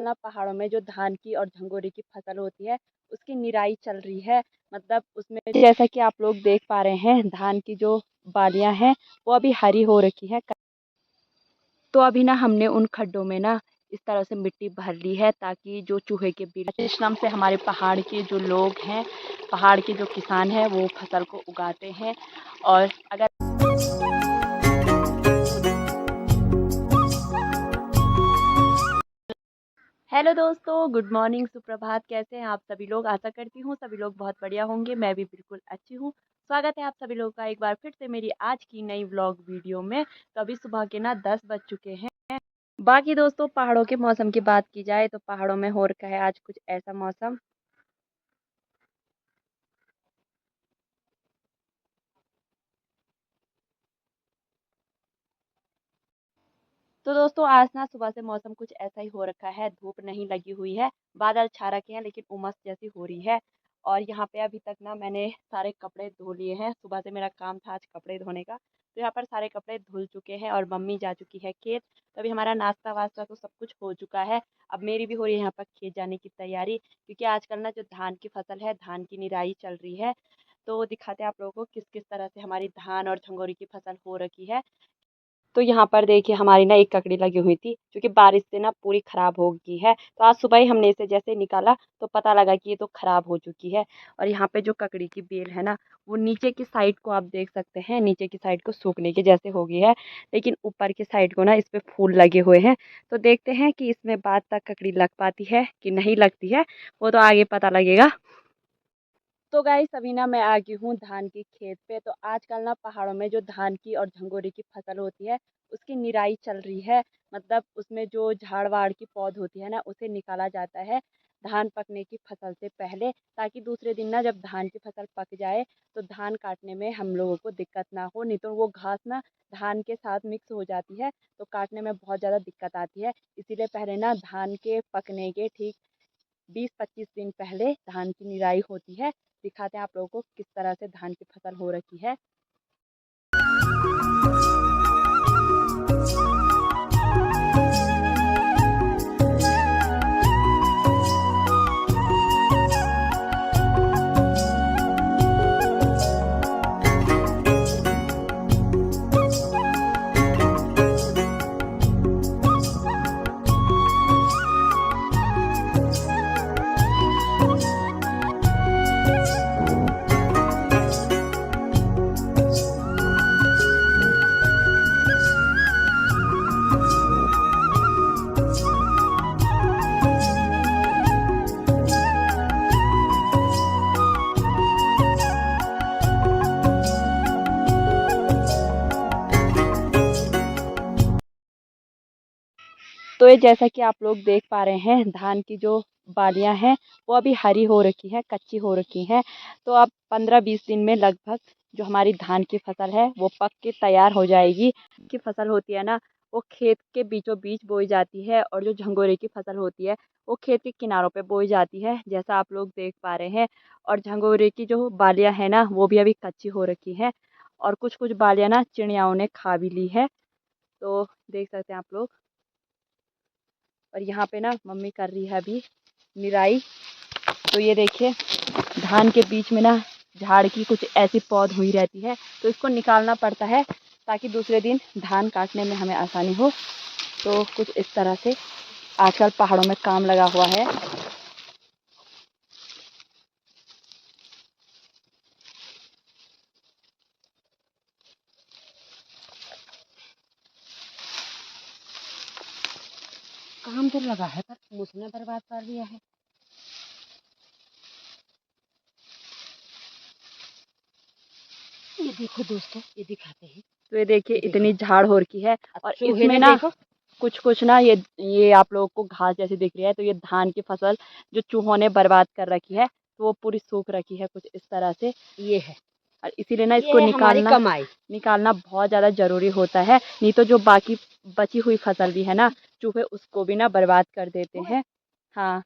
ना पहाड़ों में जो धान की और झंगोरे की फसल होती है उसकी निराई चल रही है। मतलब उसमें जैसा कि आप लोग देख पा रहे हैं धान की जो बालियां हैं वो अभी हरी हो रखी है। तो अभी ना हमने उन खड्डों में ना इस तरह से मिट्टी भर ली है ताकि जो चूहे के बिल परिश्रम से हमारे पहाड़ के जो लोग हैं, पहाड़ के जो किसान हैं वो फसल को उगाते हैं। और अगर हेलो दोस्तों, गुड मॉर्निंग, सुप्रभात। कैसे हैं आप सभी लोग? आशा करती हूँ सभी लोग बहुत बढ़िया होंगे। मैं भी बिल्कुल अच्छी हूँ। स्वागत है आप सभी लोगों का एक बार फिर से मेरी आज की नई व्लॉग वीडियो में। तो अभी सुबह के ना 10 बज चुके हैं। बाकी दोस्तों पहाड़ों के मौसम की बात की जाए तो पहाड़ों में हो रखा है आज कुछ ऐसा मौसम। तो दोस्तों आज ना सुबह से मौसम कुछ ऐसा ही हो रखा है, धूप नहीं लगी हुई है, बादल छा रखे हैं लेकिन उमस जैसी हो रही है। और यहाँ पे अभी तक ना मैंने सारे कपड़े धो लिए हैं। सुबह से मेरा काम था आज कपड़े धोने का, तो यहाँ पर सारे कपड़े धुल चुके हैं और मम्मी जा चुकी है खेत। तो अभी हमारा नाश्ता वास्ता तो सब कुछ हो चुका है। अब मेरी भी हो रही है यहाँ पर खेत जाने की तैयारी, क्योंकि आजकल ना जो धान की फसल है, धान की निराई चल रही है। तो दिखाते हैं आप लोगों को किस किस तरह से हमारी धान और झंगोरी की फसल हो रखी है। तो यहाँ पर देखिए हमारी ना एक ककड़ी लगी हुई थी जो कि बारिश से ना पूरी खराब हो गई है। तो आज सुबह ही हमने इसे जैसे निकाला तो पता लगा कि ये तो खराब हो चुकी है। और यहाँ पे जो ककड़ी की बेल है ना वो नीचे की साइड को आप देख सकते हैं, नीचे की साइड को सूखने के जैसे हो गई है, लेकिन ऊपर की साइड को ना इस पे फूल लगे हुए हैं। तो देखते हैं कि इसमें बाद तक ककड़ी लग पाती है कि नहीं लगती है, वो तो आगे पता लगेगा। तो गाइस अभी ना मैं आ गई हूँ धान की खेत पे। तो आजकल ना पहाड़ों में जो धान की और झंगोरे की फसल होती है उसकी निराई चल रही है। मतलब उसमें जो झाड़ वाड़ की पौध होती है ना उसे निकाला जाता है धान पकने की फसल से पहले, ताकि दूसरे दिन ना जब धान की फसल पक जाए तो धान काटने में हम लोगों को दिक्कत ना हो। नहीं तो वो घास ना धान के साथ मिक्स हो जाती है तो काटने में बहुत ज़्यादा दिक्कत आती है। इसीलिए पहले ना धान के पकने के ठीक 20-25 दिन पहले धान की निराई होती है। दिखाते हैं आप लोगों को किस तरह से धान की फसल हो रखी है। तो ये जैसा कि आप लोग देख पा रहे हैं धान की जो बालियां हैं वो अभी हरी हो रखी हैं, कच्ची हो रखी हैं। तो अब 15-20 दिन में लगभग जो हमारी धान की फसल है वो पक के तैयार हो जाएगी। की फसल होती है ना वो खेत के बीचों बीच बोई जाती है, और जो झंगोरे की फसल होती है वो खेत के किनारों पे बोई जाती है, जैसा आप लोग देख पा रहे हैं। और झंगोरे की जो बालियां है ना वो भी अभी कच्ची हो रखी हैं, और कुछ कुछ बालियां ना चिड़ियाओं ने खा भी ली है। तो देख सकते हैं आप लोग। और यहाँ पे ना मम्मी कर रही है अभी निराई। तो ये देखिए धान के बीच में ना झाड़ की कुछ ऐसी पौध हुई रहती है, तो इसको निकालना पड़ता है ताकि दूसरे दिन धान काटने में हमें आसानी हो। तो कुछ इस तरह से आजकल पहाड़ों में काम लगा हुआ है। काम तो लगा है पर मुझने बर्बाद कर दिया है। ये देखो दोस्तों, ये दिखाते हैं। तो ये देखिए इतनी झाड़ हो रखी है, और इसमें ना कुछ कुछ ना ये आप लोगों को घास जैसी दिख रही है। तो ये धान की फसल जो चूहों ने बर्बाद कर रखी है तो वो पूरी सूख रखी है कुछ इस तरह से। ये है, और इसीलिए ना इसको निकालना बहुत ज़्यादा ज़रूरी होता है, नहीं तो जो बाकी बची हुई फसल भी है ना चूहे उसको भी ना बर्बाद कर देते हैं। हाँ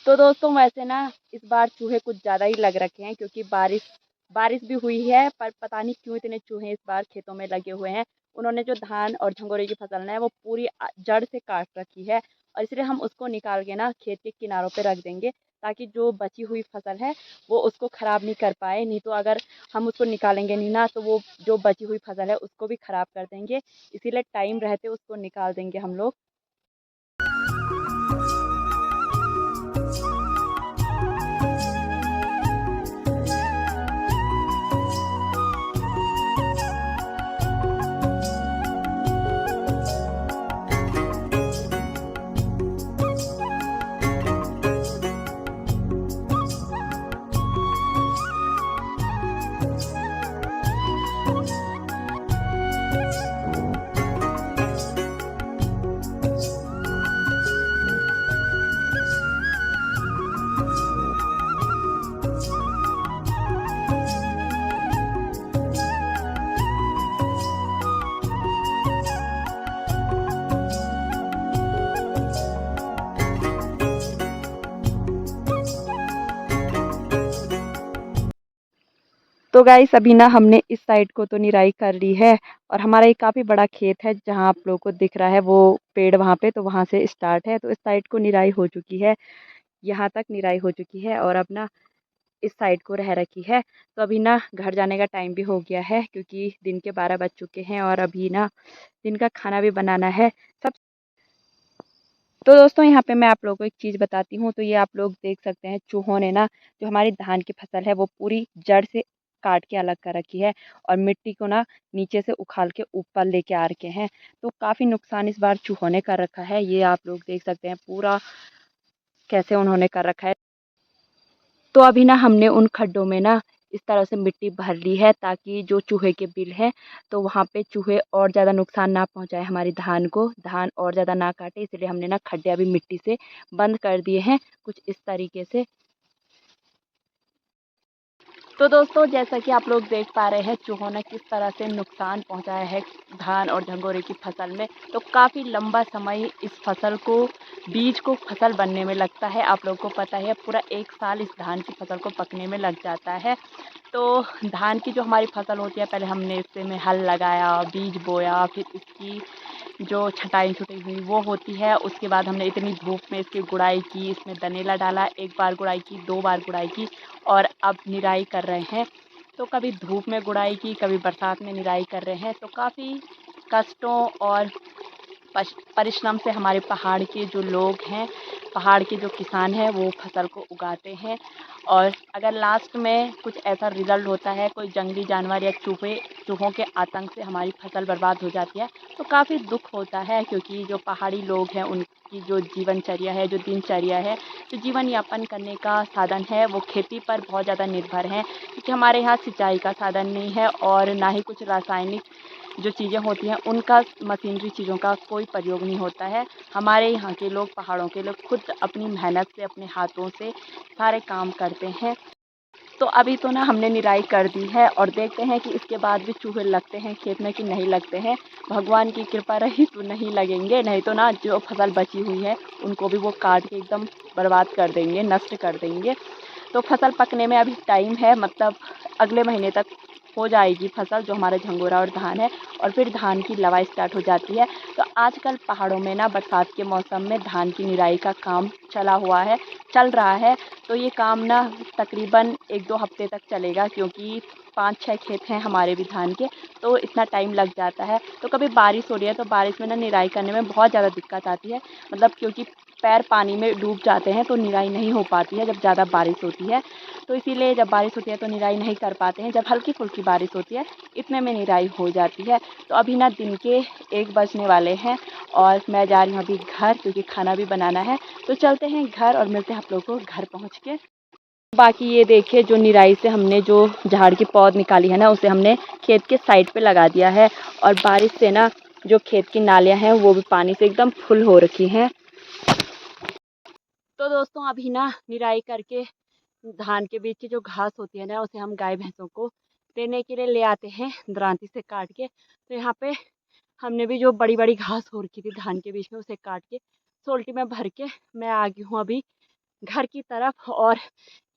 तो दोस्तों वैसे ना इस बार चूहे कुछ ज़्यादा ही लग रखे हैं, क्योंकि बारिश बारिश भी हुई है, पर पता नहीं क्यों इतने चूहे इस बार खेतों में लगे हुए हैं। उन्होंने जो धान और झंगोरे की फसल है वो पूरी जड़ से काट रखी है, और इसलिए हम उसको निकाल के ना खेत के किनारों पे रख देंगे, ताकि जो बची हुई फसल है वो उसको ख़राब नहीं कर पाए। नहीं तो अगर हम उसको निकालेंगे नहीं ना, तो वो जो बची हुई फसल है उसको भी ख़राब कर देंगे। इसीलिए टाइम रहते उसको निकाल देंगे हम लोग। तो गाइस अभी ना हमने इस साइड को तो निराई कर ली है, और हमारा ये काफ़ी बड़ा खेत है जहाँ आप लोगों को दिख रहा है वो पेड़ वहाँ पे, तो वहाँ से स्टार्ट है। तो इस साइड को निराई हो चुकी है, यहाँ तक निराई हो चुकी है, और अब ना इस साइड को रह रखी है। तो अभी ना घर जाने का टाइम भी हो गया है, क्योंकि दिन के 12 बज चुके हैं, और अभी ना दिन का खाना भी बनाना है सब। तो दोस्तों यहाँ पे मैं आप लोगों को एक चीज़ बताती हूँ। तो ये आप लोग देख सकते हैं चूहों ने ना जो हमारी धान की फसल है वो पूरी जड़ से काट के अलग कर रखी है, और मिट्टी को ना नीचे से उखाड़ के ऊपर लेके आ रखे हैं। तो काफ़ी नुकसान इस बार चूहों ने कर रखा है। ये आप लोग देख सकते हैं पूरा कैसे उन्होंने कर रखा है। तो अभी ना हमने उन खड्डों में ना इस तरह से मिट्टी भर ली है, ताकि जो चूहे के बिल हैं तो वहाँ पे चूहे और ज़्यादा नुकसान ना पहुँचाए हमारी धान को, धान और ज़्यादा ना काटे। इसलिए हमने ना खड्डे अभी मिट्टी से बंद कर दिए हैं कुछ इस तरीके से। तो दोस्तों जैसा कि आप लोग देख पा रहे हैं चूहों ने किस तरह से नुकसान पहुंचाया है धान और झंगोरे की फसल में। तो काफ़ी लंबा समय इस फसल को, बीज को फसल बनने में लगता है। आप लोगों को पता है पूरा 1 साल इस धान की फसल को पकने में लग जाता है। तो धान की जो हमारी फसल होती है, पहले हमने इससे में हल लगाया, बीज बोया, फिर इसकी जो छटाई छुटाई हुई वो होती है। उसके बाद हमने इतनी धूप में इसकी गुड़ाई की, इसमें दनेला डाला, 1 बार गुड़ाई की, 2 बार गुड़ाई की, और अब निराई कर रहे हैं। तो कभी धूप में गुड़ाई की, कभी बरसात में निराई कर रहे हैं। तो काफ़ी कष्टों और परिश्रम से हमारे पहाड़ के जो लोग हैं, पहाड़ के जो किसान हैं वो फसल को उगाते हैं। और अगर लास्ट में कुछ ऐसा रिज़ल्ट होता है, कोई जंगली जानवर या चूहों के आतंक से हमारी फसल बर्बाद हो जाती है, तो काफ़ी दुख होता है। क्योंकि जो पहाड़ी लोग हैं उनकी जो जीवनचर्या है, जो दिनचर्या है, जो जीवन यापन करने का साधन है वो खेती पर बहुत ज़्यादा निर्भर है। क्योंकि हमारे यहाँ सिंचाई का साधन नहीं है, और ना ही कुछ रासायनिक जो चीज़ें होती हैं उनका, मशीनरी चीज़ों का कोई प्रयोग नहीं होता है। हमारे यहाँ के लोग, पहाड़ों के लोग खुद अपनी मेहनत से, अपने हाथों से सारे काम करते हैं। तो अभी तो ना हमने निराई कर दी है, और देखते हैं कि इसके बाद भी चूहे लगते हैं खेत में कि नहीं लगते हैं। भगवान की कृपा रही तो नहीं लगेंगे, नहीं तो ना जो फसल बची हुई है उनको भी वो काट के एकदम बर्बाद कर देंगे, नष्ट कर देंगे। तो फसल पकने में अभी टाइम है, मतलब अगले महीने तक हो जाएगी फसल, जो हमारा झंगोरा और धान है, और फिर धान की लवाई स्टार्ट हो जाती है। तो आजकल पहाड़ों में ना बरसात के मौसम में धान की निराई का काम चल रहा है। तो ये काम ना तकरीबन 1-2 हफ्ते तक चलेगा, क्योंकि 5-6 खेत हैं हमारे भी धान के, तो इतना टाइम लग जाता है। तो कभी बारिश हो रही है तो बारिश में ना निराई करने में बहुत ज़्यादा दिक्कत आती है, मतलब क्योंकि पैर पानी में डूब जाते हैं तो निराई नहीं हो पाती है जब ज़्यादा बारिश होती है। तो इसीलिए जब बारिश होती है तो निराई नहीं कर पाते हैं। जब हल्की फुल्की बारिश होती है इतने में निराई हो जाती है। तो अभी ना दिन के 1 बजने वाले हैं, और मैं जा रही हूँ अभी घर, क्योंकि खाना भी बनाना है। तो चलते हैं घर और मिलते हैं आप लोगों को घर पहुँच के। बाकी ये देखिए जो निराई से हमने जो झाड़ की पौध निकाली है ना, उसे हमने खेत के साइड पे लगा दिया है, और बारिश से ना जो खेत की नालियाँ हैं वो भी पानी से एकदम फुल हो रखी हैं। तो दोस्तों अभी ना निराई करके धान के बीच की जो घास होती है ना, उसे हम गाय भैंसों को देने के लिए ले आते हैं दरांती से काट के। तो यहाँ पे हमने भी जो बड़ी बड़ी घास हो रखी थी धान के बीच में, उसे काट के सोल्टी में भर के मैं आ गई हूँ अभी घर की तरफ। और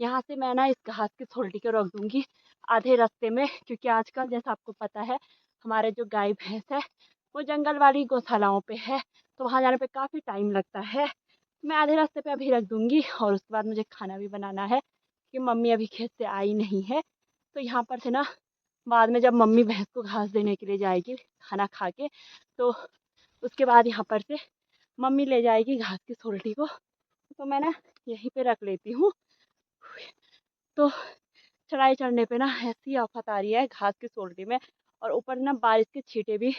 यहाँ से मैं ना इस घास की सोल्टी को रख दूँगी आधे रास्ते में, क्योंकि आजकल जैसा आपको पता है हमारे जो गाय भैंस है वो जंगल वाली गौशालाओं पे है, तो वहाँ जाने पे काफ़ी टाइम लगता है। मैं आधे रास्ते पे अभी रख दूँगी और उसके बाद मुझे खाना भी बनाना है कि मम्मी अभी खेत से आई नहीं है। तो यहाँ पर से ना बाद में जब मम्मी भैंस को घास देने के लिए जाएगी खाना खा के, तो उसके बाद यहाँ पर से मम्मी ले जाएगी घास की सोल्टी को, तो मैं ना यहीं पे रख लेती हूँ। तो चढ़ाई चढ़ने पे ना ऐसी आफत आ रही है घास की सोल्टी में, और ऊपर ना बारिश के छींटे भी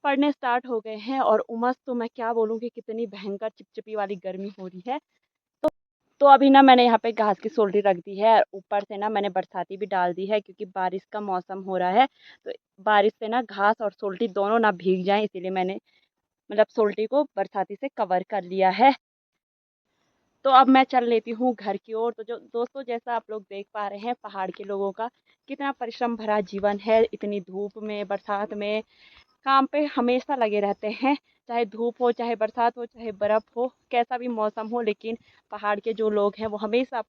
पड़ने स्टार्ट हो गए हैं, और उमस तो मैं क्या बोलूँ कि कितनी भयंकर चिपचिपी वाली गर्मी हो रही है। तो अभी ना मैंने यहाँ पे घास की सोल्टी रख दी है, ऊपर से ना मैंने बरसाती भी डाल दी है क्योंकि बारिश का मौसम हो रहा है, तो बारिश से ना घास और सोल्टी दोनों ना भीग जाएं, इसीलिए मैंने मतलब सोल्टी को बरसाती से कवर कर लिया है। तो अब मैं चल लेती हूँ घर की ओर। तो जो दोस्तों, जैसा आप लोग देख पा रहे हैं पहाड़ के लोगों का कितना परिश्रम भरा जीवन है, इतनी धूप में बरसात में काम पे हमेशा लगे रहते हैं, चाहे धूप हो, चाहे बरसात हो, चाहे बर्फ़ हो, कैसा भी मौसम हो, लेकिन पहाड़ के जो लोग हैं वो हमेशा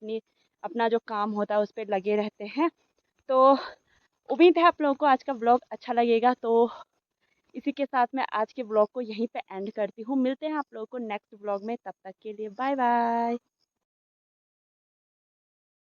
अपना जो काम होता है उस पर लगे रहते हैं। तो उम्मीद है आप लोगों को आज का ब्लॉग अच्छा लगेगा। तो इसी के साथ मैं आज के ब्लॉग को यहीं पे एंड करती हूँ। मिलते हैं आप लोगों को नेक्स्ट ब्लॉग में, तब तक के लिए बाय बाय।